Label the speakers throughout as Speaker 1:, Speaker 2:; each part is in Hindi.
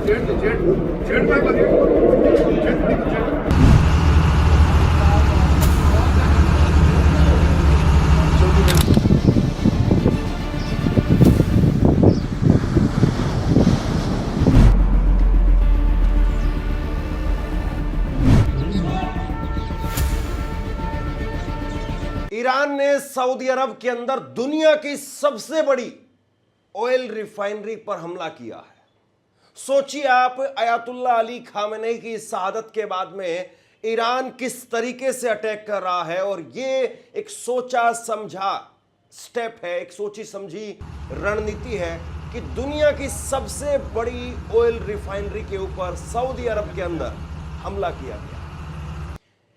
Speaker 1: ईरान ने सऊदी अरब के अंदर दुनिया की सबसे बड़ी ऑयल रिफाइनरी पर हमला किया है। सोचिए आप, अयातुल्ला अली खामेनेई की शहादत के बाद में ईरान किस तरीके से अटैक कर रहा है, और ये एक सोचा समझा स्टेप है, एक सोची समझी रणनीति है कि दुनिया की सबसे बड़ी ऑयल रिफाइनरी के ऊपर सऊदी अरब के अंदर हमला किया गया।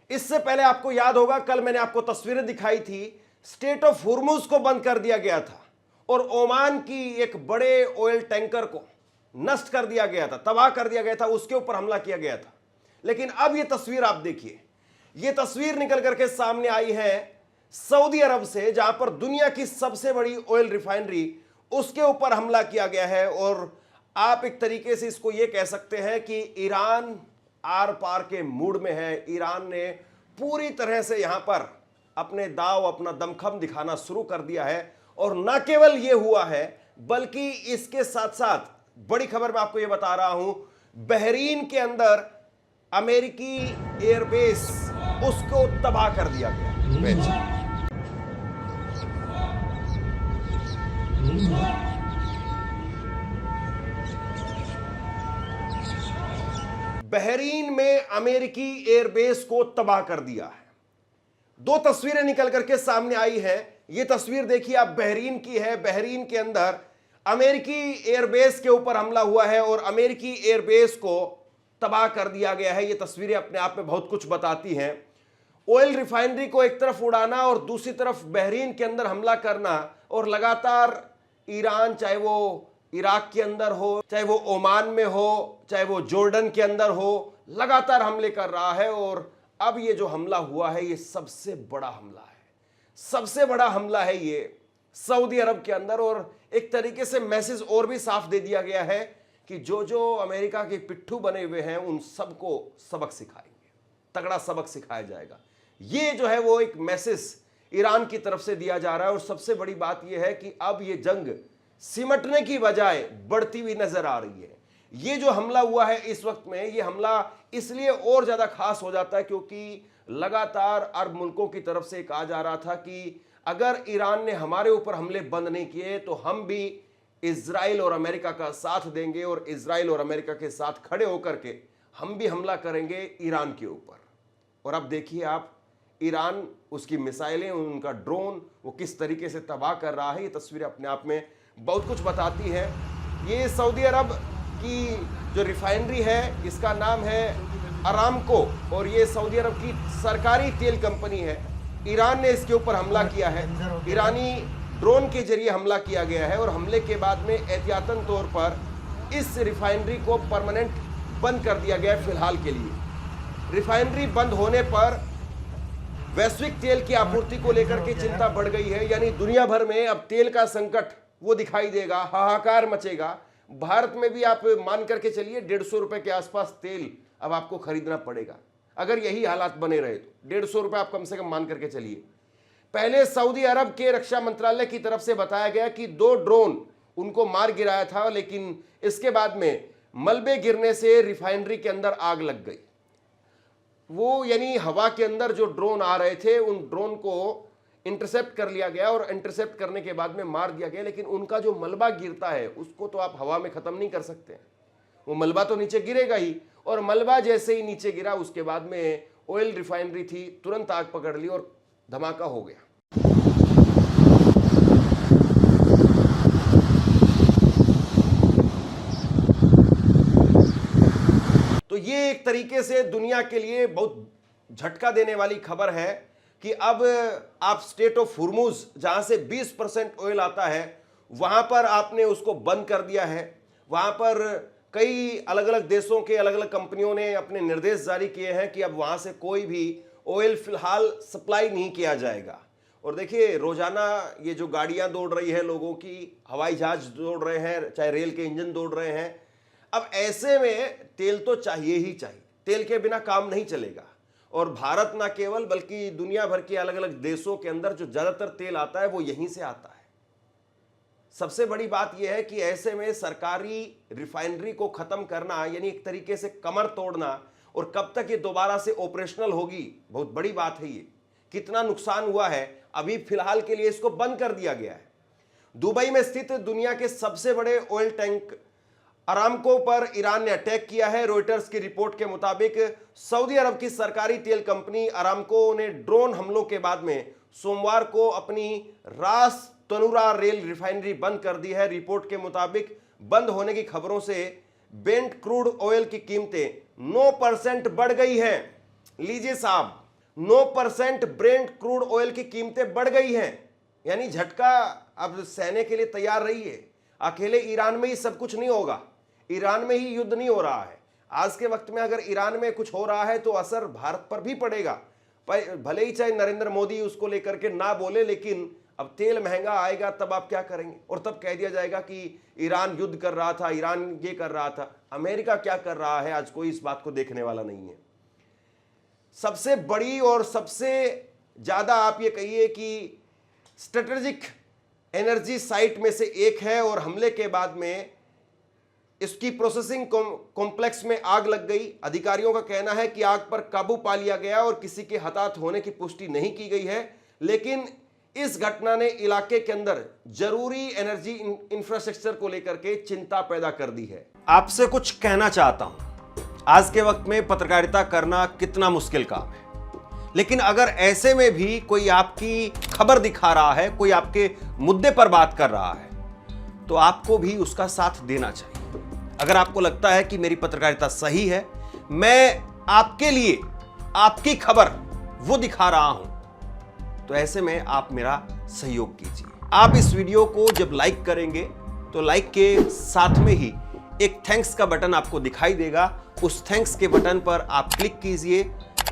Speaker 1: इससे पहले आपको याद होगा, कल मैंने आपको तस्वीरें दिखाई थी, स्टेट ऑफ हुर्मुज को बंद कर दिया गया था और ओमान की एक बड़े ऑयल टैंकर को नष्ट कर दिया गया था, तबाह कर दिया गया था, उसके ऊपर हमला किया गया था। लेकिन अब ये तस्वीर आप देखिए, ये तस्वीर निकल करके सामने आई है सऊदी अरब से, जहां पर दुनिया की सबसे बड़ी ऑयल रिफाइनरी, उसके ऊपर हमला किया गया है। और आप एक तरीके से इसको ये कह सकते हैं कि ईरान आर पार के मूड में है। ईरान ने पूरी तरह से यहां पर अपने दाव, अपना दमखम दिखाना शुरू कर दिया है। और न केवल ये हुआ है, बल्कि इसके साथ साथ बड़ी खबर मैं आपको ये बता रहा हूं, बहरीन के अंदर अमेरिकी एयरबेस, उसको तबाह कर दिया गया। बहरीन में अमेरिकी एयरबेस को तबाह कर दिया है। दो तस्वीरें निकल करके सामने आई है। यह तस्वीर देखिए आप, बहरीन की है। बहरीन के अंदर अमेरिकी एयरबेस के ऊपर हमला हुआ है और अमेरिकी एयरबेस को तबाह कर दिया गया है। ये तस्वीरें अपने आप में बहुत कुछ बताती हैं। ऑयल रिफाइनरी को एक तरफ उड़ाना और दूसरी तरफ बहरीन के अंदर हमला करना, और लगातार ईरान, चाहे वो इराक के अंदर हो, चाहे वो ओमान में हो, चाहे वो जॉर्डन के अंदर हो, लगातार हमले कर रहा है। और अब ये जो हमला हुआ है, ये सबसे बड़ा हमला है, सबसे बड़ा हमला है ये सऊदी अरब के अंदर। और एक तरीके से मैसेज और भी साफ दे दिया गया है कि जो जो अमेरिका के पिट्ठू बने हुए हैं, उन सबको सबक सिखाएंगे, तगड़ा सबक सिखाया जाएगा। ये जो है वो एक मैसेज ईरान की तरफ से दिया जा रहा है। और सबसे बड़ी बात यह है कि अब ये जंग सिमटने की बजाय बढ़ती हुई नजर आ रही है। ये जो हमला हुआ है इस वक्त में, ये हमला इसलिए और ज्यादा खास हो जाता है क्योंकि लगातार अरब मुल्कों की तरफ से कहा जा रहा था कि अगर ईरान ने हमारे ऊपर हमले बंद नहीं किए तो हम भी इजराइल और अमेरिका का साथ देंगे, और इजराइल और अमेरिका के साथ खड़े होकर के हम भी हमला करेंगे ईरान के ऊपर। और अब देखिए आप, ईरान, उसकी मिसाइलें, उनका ड्रोन, वो किस तरीके से तबाह कर रहा है। ये तस्वीरें अपने आप में बहुत कुछ बताती है। ये सऊदी अरब की जो रिफाइनरी है, इसका नाम है अरामको, और ये सऊदी अरब की सरकारी तेल कंपनी है। ईरान ने इसके ऊपर हमला किया है, ईरानी ड्रोन के जरिए हमला किया गया है। और हमले के बाद में एहतियातन तौर पर इस रिफाइनरी को परमानेंट बंद कर दिया गया है फिलहाल के लिए। रिफाइनरी बंद होने पर वैश्विक तेल की आपूर्ति को लेकर के चिंता बढ़ गई है, यानी दुनिया भर में अब तेल का संकट वो दिखाई देगा, हाहाकार मचेगा। भारत में भी आप मान करके चलिए 150 रुपए के आसपास तेल अब आपको खरीदना पड़ेगा। अगर यही हालात बने रहे तो 150 रुपए आप कम से कम मान करके चलिए। पहले सऊदी अरब के रक्षा मंत्रालय की तरफ से बताया गया कि 2 ड्रोन उनको मार गिराया था, लेकिन इसके बाद में मलबे गिरने से रिफाइनरी के अंदर आग लग गई। वो यानी हवा के अंदर जो ड्रोन आ रहे थे, उन ड्रोन को इंटरसेप्ट कर लिया गया और इंटरसेप्ट करने के बाद में मार दिया गया। लेकिन उनका जो मलबा गिरता है, उसको तो आप हवा में खत्म नहीं कर सकते, वो मलबा तो नीचे गिरेगा ही। और मलबा जैसे ही नीचे गिरा, उसके बाद में ऑयल रिफाइनरी थी, तुरंत आग पकड़ ली और धमाका हो गया। तो ये एक तरीके से दुनिया के लिए बहुत झटका देने वाली खबर है कि अब आप स्टेट ऑफ हुर्मुज, जहां से 20% ऑयल आता है, वहां पर आपने उसको बंद कर दिया है। वहां पर कई अलग अलग देशों के अलग अलग कंपनियों ने अपने निर्देश जारी किए हैं कि अब वहां से कोई भी ऑयल फिलहाल सप्लाई नहीं किया जाएगा। और देखिए, रोजाना ये जो गाड़ियां दौड़ रही है लोगों की, हवाई जहाज दौड़ रहे हैं, चाहे रेल के इंजन दौड़ रहे हैं, अब ऐसे में तेल तो चाहिए ही चाहिए, तेल के बिना काम नहीं चलेगा। और भारत ना केवल बल्कि दुनिया भर के अलग अलग देशों के अंदर जो ज्यादातर तेल आता है वो यहीं से आता है। सबसे बड़ी बात यह है कि ऐसे में सरकारी रिफाइनरी को खत्म करना यानी एक तरीके से कमर तोड़ना, और कब तक ये दोबारा से ऑपरेशनल होगी, बहुत बड़ी बात है। ये कितना नुकसान हुआ है, अभी फिलहाल के लिए इसको बंद कर दिया गया है। दुबई में स्थित दुनिया के सबसे बड़े ऑयल टैंक अरामको पर ईरान ने अटैक किया है। रॉयटर्स की रिपोर्ट के मुताबिक सऊदी अरब की सरकारी तेल कंपनी अरामको ने ड्रोन हमलों के बाद में सोमवार को अपनी रास तनुरा रेल रिफाइनरी बंद कर दी है। रिपोर्ट के मुताबिक बंद होने की खबरों से ब्रेंट क्रूड ऑयल की कीमतें 9% बढ़ गई है। लीजिए साहब, 9% ब्रेंट क्रूड ऑयल की कीमतें बढ़ गई हैं, यानी झटका अब सहने के लिए तैयार रहिए। अकेले ईरान में ही सब कुछ नहीं होगा, ईरान में ही युद्ध नहीं हो रहा है। आज के वक्त में अगर ईरान में कुछ हो रहा है तो असर भारत पर भी पड़ेगा। भले ही चाहे नरेंद्र मोदी उसको लेकर के ना बोले, लेकिन अब तेल महंगा आएगा तब आप क्या करेंगे? और तब कह दिया जाएगा कि ईरान युद्ध कर रहा था, ईरान ये कर रहा था। अमेरिका क्या कर रहा है आज कोई इस बात को देखने वाला नहीं है। सबसे बड़ी और सबसे ज्यादा आप ये कहिए कि स्ट्रेटेजिक एनर्जी साइट में से एक है, और हमले के बाद में इसकी प्रोसेसिंग कॉम्प्लेक्स में आग लग गई। अधिकारियों का कहना है कि आग पर काबू पा लिया गया और किसी के हताहत होने की पुष्टि नहीं की गई है, लेकिन इस घटना ने इलाके के अंदर जरूरी एनर्जी इंफ्रास्ट्रक्चर को लेकर के चिंता पैदा कर दी है। आपसे कुछ कहना चाहता हूं, आज के वक्त में पत्रकारिता करना कितना मुश्किल काम है, लेकिन अगर ऐसे में भी कोई आपकी खबर दिखा रहा है, कोई आपके मुद्दे पर बात कर रहा है, तो आपको भी उसका साथ देना चाहिए। अगर आपको लगता है कि मेरी पत्रकारिता सही है, मैं आपके लिए आपकी खबर वो दिखा रहा हूं, तो ऐसे में आप मेरा सहयोग कीजिए। आप इस वीडियो को जब लाइक करेंगे तो लाइक के साथ में ही एक थैंक्स का बटन आपको दिखाई देगा। उस थैंक्स के बटन पर आप क्लिक कीजिए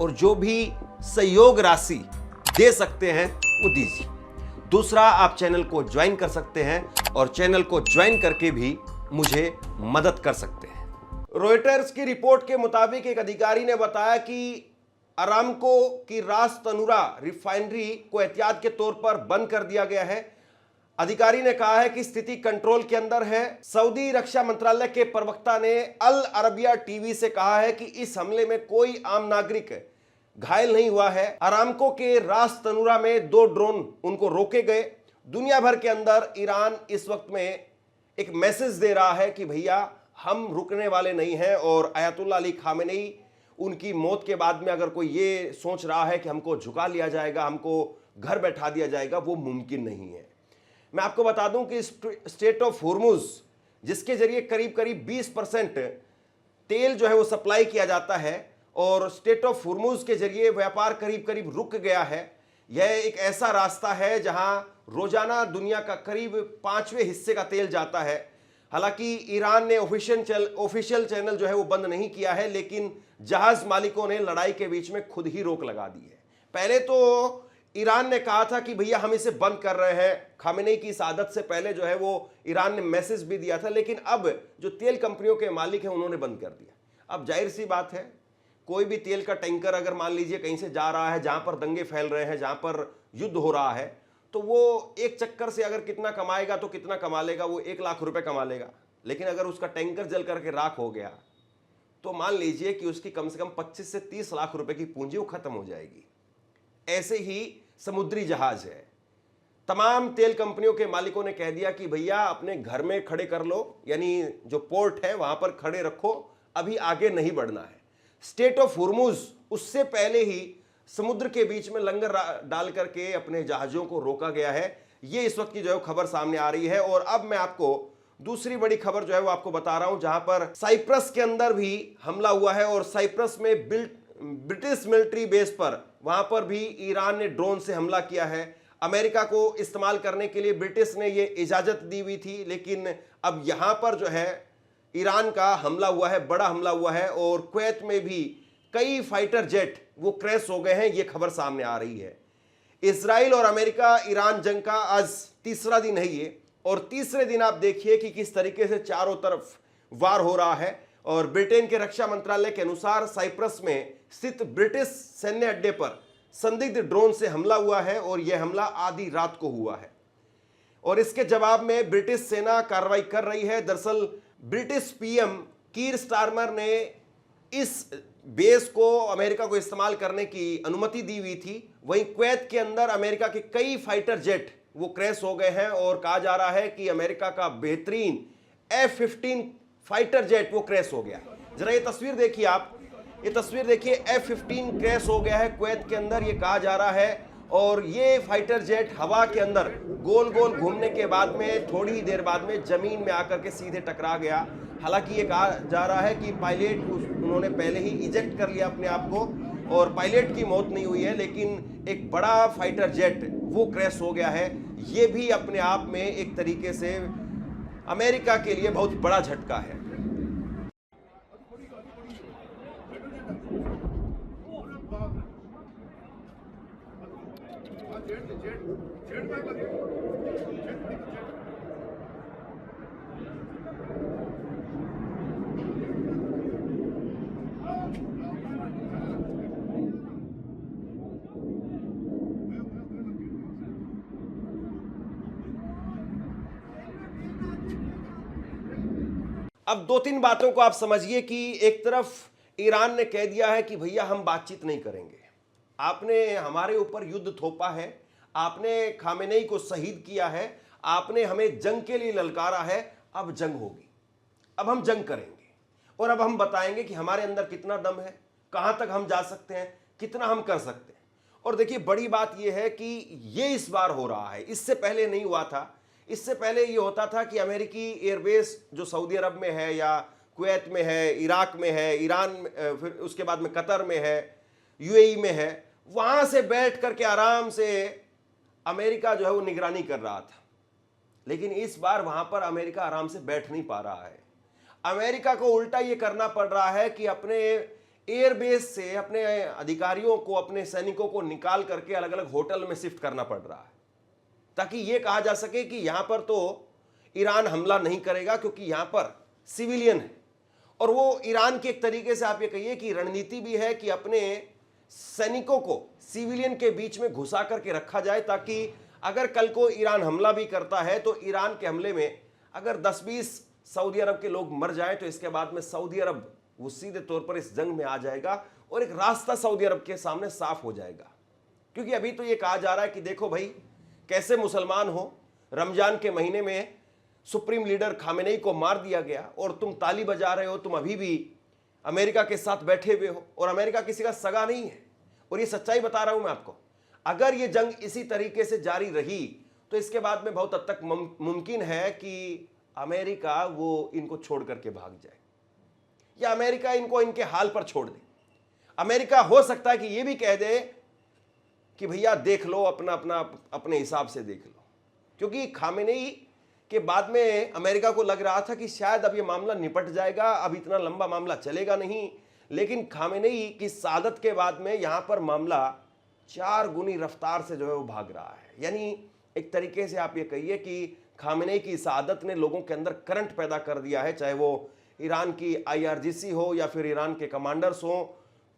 Speaker 1: और जो भी सहयोग राशि दे सकते हैं वो दीजिए। दूसरा, आप चैनल को ज्वाइन कर सकते हैं और चैनल को ज्वाइन करके भी मुझे मदद कर सकते हैं। रॉयटर्स की रिपोर्ट के मुताबिक एक अधिकारी ने बताया कि अरामको की रास तनुरा रिफाइनरी को एहतियात के तौर पर बंद कर दिया गया है। अधिकारी ने कहा है कि स्थिति कंट्रोल के अंदर है। सऊदी रक्षा मंत्रालय के प्रवक्ता ने अल अरबिया टीवी से कहा है कि इस हमले में कोई आम नागरिक घायल नहीं हुआ है। अरामको के रास तनुरा में 2 ड्रोन उनको रोके गए। दुनिया भर के अंदर ईरान इस वक्त में एक मैसेज दे रहा है कि भैया हम रुकने वाले नहीं हैं, और अयातुल्ला अली खामेनी उनकी मौत के बाद में अगर कोई ये सोच रहा है कि हमको झुका लिया जाएगा, हमको घर बैठा दिया जाएगा, वो मुमकिन नहीं है। मैं आपको बता दूं कि स्ट्रेट ऑफ होर्मुज, जिसके जरिए करीब करीब 20% तेल जो है वो सप्लाई किया जाता है, और स्ट्रेट ऑफ होर्मुज के जरिए व्यापार करीब करीब रुक गया है। यह एक ऐसा रास्ता है जहां रोजाना दुनिया का करीब 5वें हिस्से का तेल जाता है। हालांकि ईरान ने ऑफिशियल चैनल जो है वो बंद नहीं किया है, लेकिन जहाज मालिकों ने लड़ाई के बीच में खुद ही रोक लगा दी है। पहले तो ईरान ने कहा था कि भैया हम इसे बंद कर रहे हैं, खामेनी की इस आदत से पहले जो है वो ईरान ने मैसेज भी दिया था, लेकिन अब जो तेल कंपनियों के मालिक हैं उन्होंने बंद कर दिया। अब जाहिर सी बात है, कोई भी तेल का टैंकर अगर मान लीजिए कहीं से जा रहा है जहां पर दंगे फैल रहे हैं, जहां पर युद्ध हो रहा है, तो वो एक चक्कर से अगर कितना कमाएगा तो कितना कमा लेगा, वो 1 लाख रुपए कमा लेगा। लेकिन अगर उसका टैंकर जल करके राख हो गया तो मान लीजिए कि उसकी कम से कम 25 से 30 लाख रुपए की पूंजी वो खत्म हो जाएगी। ऐसे ही समुद्री जहाज है। तमाम तेल कंपनियों के मालिकों ने कह दिया कि भैया अपने घर में खड़े कर लो, यानी जो पोर्ट है वहां पर खड़े रखो, अभी आगे नहीं बढ़ना है। स्ट्रेट ऑफ होर्मुज, उससे पहले ही समुद्र के बीच में लंगर डाल करके अपने जहाजों को रोका गया है। ये इस वक्त की जो है खबर सामने आ रही है। और अब मैं आपको दूसरी बड़ी खबर जो है वो आपको बता रहा हूं, जहां पर साइप्रस के अंदर भी हमला हुआ है, और साइप्रस में ब्रिटिश मिलिट्री बेस पर वहां पर भी ईरान ने ड्रोन से हमला किया है। अमेरिका को इस्तेमाल करने के लिए ब्रिटिश ने ये इजाजत दी हुई थी, लेकिन अब यहां पर जो है ईरान का हमला हुआ है, बड़ा हमला हुआ है, और कुवैत में भी कई फाइटर जेट वो क्रैश हो गए हैं। ये खबर सामने आ रही है। इजराइल और अमेरिका ईरान जंग का आज तीसरा दिन है ये, और तीसरे दिन आप देखिए कि किस तरीके से चारों तरफ वार हो रहा है। और ब्रिटेन के रक्षा मंत्रालय के अनुसार साइप्रस में स्थित ब्रिटिश सैन्य अड्डे पर संदिग्ध ड्रोन से हमला हुआ है और यह हमला आधी रात को हुआ है और इसके जवाब में ब्रिटिश सेना कार्रवाई कर रही है। दरअसल ब्रिटिश पीएम कीर स्टारमर ने इस बेस को अमेरिका को इस्तेमाल करने की अनुमति दी हुई थी। वहीं कुवैत के अंदर अमेरिका के कई फाइटर जेट वो क्रैश हो गए हैं और कहा जा रहा है कि अमेरिका का बेहतरीन F-15 फाइटर जेट वो क्रैश हो गया। जरा ये तस्वीर देखिए आप, ये तस्वीर देखिए, F-15 क्रैश हो गया है कुवैत के अंदर, ये कहा जा रहा है। और ये फाइटर जेट हवा के अंदर गोल गोल घूमने के बाद में थोड़ी ही देर बाद में जमीन में आकर के सीधे टकरा गया। हालांकि ये कहा जा रहा है कि पायलट उन्होंने पहले ही इजेक्ट कर लिया अपने आप को और पायलट की मौत नहीं हुई है, लेकिन एक बड़ा फाइटर जेट वो क्रैश हो गया है। ये भी अपने आप में एक तरीके से अमेरिका के लिए बहुत बड़ा झटका है। अब दो तीन बातों को आप समझिए कि एक तरफ ईरान ने कह दिया है कि भैया हम बातचीत नहीं करेंगे, आपने हमारे ऊपर युद्ध थोपा है, आपने खामेनेई को शहीद किया है, आपने हमें जंग के लिए ललकारा है, अब जंग होगी, अब हम जंग करेंगे और अब हम बताएंगे कि हमारे अंदर कितना दम है, कहां तक हम जा सकते हैं, कितना हम कर सकते हैं। और देखिए बड़ी बात यह है कि ये इस बार हो रहा है, इससे पहले नहीं हुआ था। इससे पहले ये होता था कि अमेरिकी एयरबेस जो सऊदी अरब में है या कुवैत में है, इराक में है, ईरान में, फिर उसके बाद में कतर में है, यूएई में है, वहां से बैठ करके आराम से अमेरिका जो है वो निगरानी कर रहा था। लेकिन इस बार वहां पर अमेरिका आराम से बैठ नहीं पा रहा है। अमेरिका को उल्टा ये करना पड़ रहा है कि अपने एयरबेस से अपने अधिकारियों को, अपने सैनिकों को निकाल करके अलग अलग होटल में शिफ्ट करना पड़ रहा है, ताकि यह कहा जा सके कि यहां पर तो ईरान हमला नहीं करेगा क्योंकि यहां पर सिविलियन है। और वो ईरान की एक तरीके से आप ये कहिए कि रणनीति भी है कि अपने सैनिकों को सिविलियन के बीच में घुसा करके रखा जाए, ताकि अगर कल को ईरान हमला भी करता है तो ईरान के हमले में अगर 10-20 सऊदी अरब के लोग मर जाए तो इसके बाद में सऊदी अरब वो सीधे तौर पर इस जंग में आ जाएगा और एक रास्ता सऊदी अरब के सामने साफ हो जाएगा। क्योंकि अभी तो ये कहा जा रहा है कि देखो भाई, कैसे मुसलमान हो, रमजान के महीने में सुप्रीम लीडर खामेनेई को मार दिया गया और तुम ताली बजा रहे हो, तुम अभी भी अमेरिका के साथ बैठे हुए हो और अमेरिका किसी का सगा नहीं है। और ये सच्चाई बता रहा हूं मैं आपको, अगर ये जंग इसी तरीके से जारी रही तो इसके बाद में बहुत हद तक मुमकिन है कि अमेरिका वो इनको छोड़ करके भाग जाए या अमेरिका इनको इनके हाल पर छोड़ दे। अमेरिका हो सकता है कि ये भी कह दे कि भैया देख लो, अपने हिसाब से देख लो। क्योंकि खामेनेई के बाद में अमेरिका को लग रहा था कि शायद अब ये मामला निपट जाएगा, अब इतना लंबा मामला चलेगा नहीं। लेकिन खामेनेई की शहादत के बाद में यहां पर मामला 4 गुनी रफ्तार से जो है वो भाग रहा है। यानी एक तरीके से आप ये कहिए कि खामेनेई की शहादत ने लोगों के अंदर करंट पैदा कर दिया है, चाहे वो ईरान की IRGC हो या फिर ईरान के कमांडर्स हो।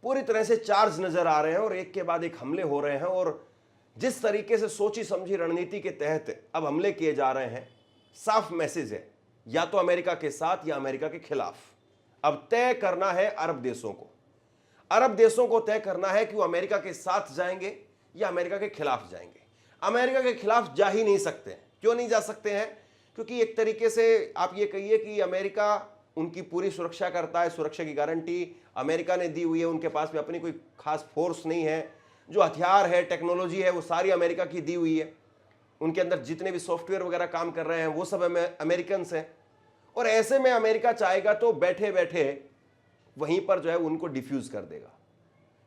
Speaker 1: पूरी तरह से चार्ज नजर आ रहे हैं और एक के बाद एक हमले हो रहे हैं। और जिस तरीके से सोची समझी रणनीति के तहत अब हमले किए जा रहे हैं, साफ मैसेज है या तो अमेरिका के साथ या अमेरिका के खिलाफ। अब तय करना है अरब देशों को, अरब देशों को तय करना है कि वो अमेरिका के साथ जाएंगे या अमेरिका के खिलाफ जाएंगे। अमेरिका के खिलाफ जा ही नहीं सकते। क्यों नहीं जा सकते हैं? क्योंकि एक तरीके से आप ये कहिए कि अमेरिका उनकी पूरी सुरक्षा करता है, सुरक्षा की गारंटी अमेरिका ने दी हुई है। उनके पास में अपनी कोई खास फोर्स नहीं है, जो हथियार है, टेक्नोलॉजी है, वो सारी अमेरिका की दी हुई है। उनके अंदर जितने भी सॉफ्टवेयर वगैरह काम कर रहे हैं वो सब अमेरिकन हैं। और ऐसे में अमेरिका चाहेगा तो बैठे बैठे वहीं पर जो है उनको डिफ्यूज कर देगा।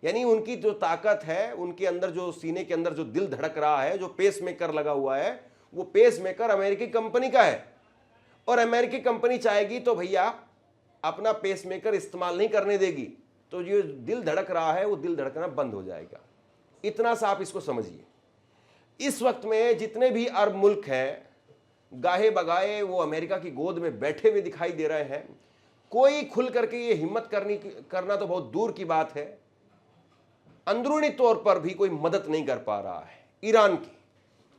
Speaker 1: यानी उनकी जो ताकत है, उनके अंदर जो सीने के अंदर जो दिल धड़क रहा है, जो पेस मेकर लगा हुआ है, वो पेस मेकर अमेरिकी कंपनी का है। और अमेरिकी कंपनी चाहेगी तो भैया अपना पेस मेकर इस्तेमाल नहीं करने देगी, तो जो दिल धड़क रहा है वो दिल धड़कना बंद हो जाएगा। इतना सा आप इसको समझिए। इस वक्त में जितने भी अरब मुल्क हैं, गाहे बगाए वो अमेरिका की गोद में बैठे हुए दिखाई दे रहे हैं। कोई खुल करके ये हिम्मत करना तो बहुत दूर की बात है, अंदरूनी तौर पर भी कोई मदद नहीं कर पा रहा है ईरान की।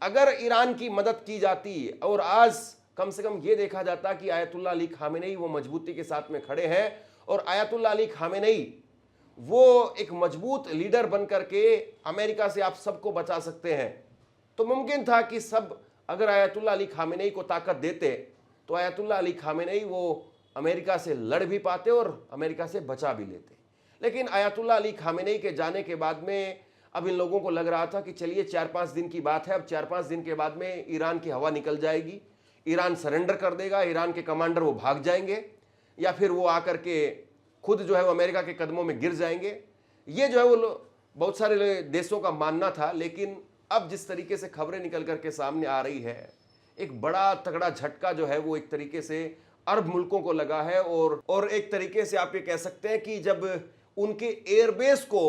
Speaker 1: अगर ईरान की मदद की जाती और आज कम से कम ये देखा जाता कि आयतुल्ला अली खामेनेई वो मजबूती के साथ में खड़े हैं और आयतुल्ला अली खामेनेई वो एक मजबूत लीडर बन करके अमेरिका से आप सबको बचा सकते हैं, तो मुमकिन था कि सब अगर आयतुल्ला अली खामेनेई को ताकत देते तो आयतुल्ला अली खामेनेई वो अमेरिका से लड़ भी पाते और अमेरिका से बचा भी लेते। लेकिन आयतुल्ला अली खामेनेई के जाने के बाद में अब इन लोगों को लग रहा था कि चलिए 4-5 दिन की बात है, अब 4-5 दिन के बाद में ईरान की हवा निकल जाएगी, ईरान सरेंडर कर देगा, ईरान के कमांडर वो भाग जाएंगे या फिर वो आकर के खुद जो है वो अमेरिका के कदमों में गिर जाएंगे। ये जो है वो बहुत सारे देशों का मानना था। लेकिन अब जिस तरीके से खबरें निकल करके सामने आ रही है, एक बड़ा तगड़ा झटका जो है वो एक तरीके से अरब मुल्कों को लगा है और एक तरीके से आप ये कह सकते हैं कि जब उनके एयरबेस को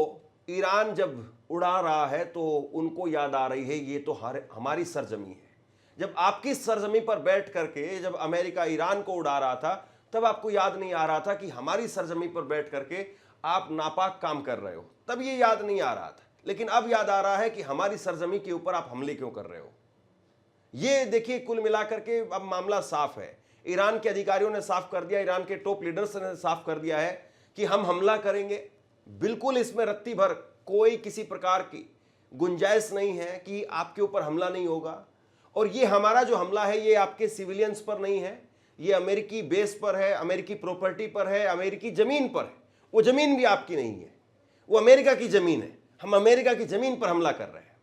Speaker 1: ईरान जब उड़ा रहा है तो उनको याद आ रही है ये तो हमारी सरजमी है। जब आपकी सरजमी पर बैठ करके जब अमेरिका ईरान को उड़ा रहा था तब आपको याद नहीं आ रहा था कि हमारी सरजमी पर बैठ करके आप नापाक काम कर रहे हो, तब ये याद नहीं आ रहा था। लेकिन अब याद आ रहा है कि हमारी सरजमी के ऊपर आप हमले क्यों कर रहे हो। ये देखिए कुल मिलाकर के अब मामला साफ है। ईरान के अधिकारियों ने साफ कर दिया, ईरान के टॉप लीडर्स ने साफ कर दिया है कि हम हमला करेंगे। बिल्कुल इसमें रत्ती भर कोई किसी प्रकार की गुंजाइश नहीं है कि आपके ऊपर हमला नहीं होगा। और ये हमारा जो हमला है ये आपके सिविलियंस पर नहीं है, ये अमेरिकी बेस पर है, अमेरिकी प्रॉपर्टी पर है, अमेरिकी जमीन पर है। वो जमीन भी आपकी नहीं है, वो अमेरिका की जमीन है। हम अमेरिका की जमीन पर हमला कर रहे हैं।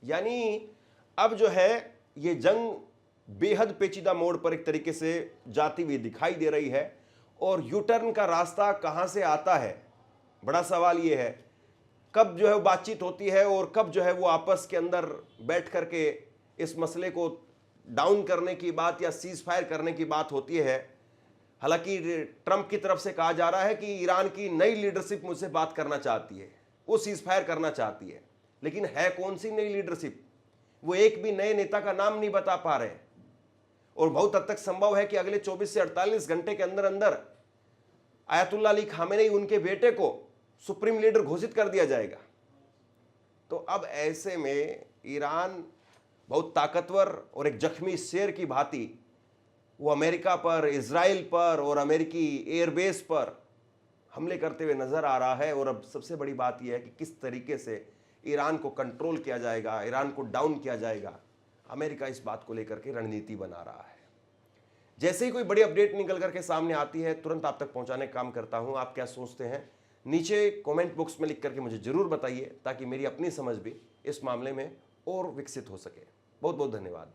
Speaker 1: यानी अब जो है ये जंग बेहद पेचीदा मोड़ पर एक तरीके से जाती हुई दिखाई दे रही है। और यूटर्न का रास्ता कहां से आता है, बड़ा सवाल ये है। कब जो है वो बातचीत होती है और कब जो है वो आपस के अंदर बैठ करके इस मसले को डाउन करने की बात या सीज फायर करने की बात होती है। हालांकि ट्रंप की तरफ से कहा जा रहा है कि ईरान की नई लीडरशिप मुझसे बात करना चाहती है, वो सीज फायर करना चाहती है। लेकिन है कौन सी नई लीडरशिप, वो एक भी नए नेता का नाम नहीं बता पा रहे। और बहुत हद तक संभव है कि अगले 24 से 48 घंटे के अंदर अंदर आयतुल्ला अली खामेनेई उनके बेटे को सुप्रीम लीडर घोषित कर दिया जाएगा। तो अब ऐसे में ईरान बहुत ताकतवर और एक जख्मी शेर की भांति वो अमेरिका पर, इजराइल पर और अमेरिकी एयरबेस पर हमले करते हुए नजर आ रहा है। और अब सबसे बड़ी बात यह है कि किस तरीके से ईरान को कंट्रोल किया जाएगा, ईरान को डाउन किया जाएगा। अमेरिका इस बात को लेकर के रणनीति बना रहा है। जैसे ही कोई बड़ी अपडेट निकल करके सामने आती है तुरंत आप तक पहुंचाने का काम करता हूं। आप क्या सोचते हैं नीचे कमेंट बॉक्स में लिख करके मुझे जरूर बताइए, ताकि मेरी अपनी समझ भी इस मामले में और विकसित हो सके। बहुत बहुत धन्यवाद।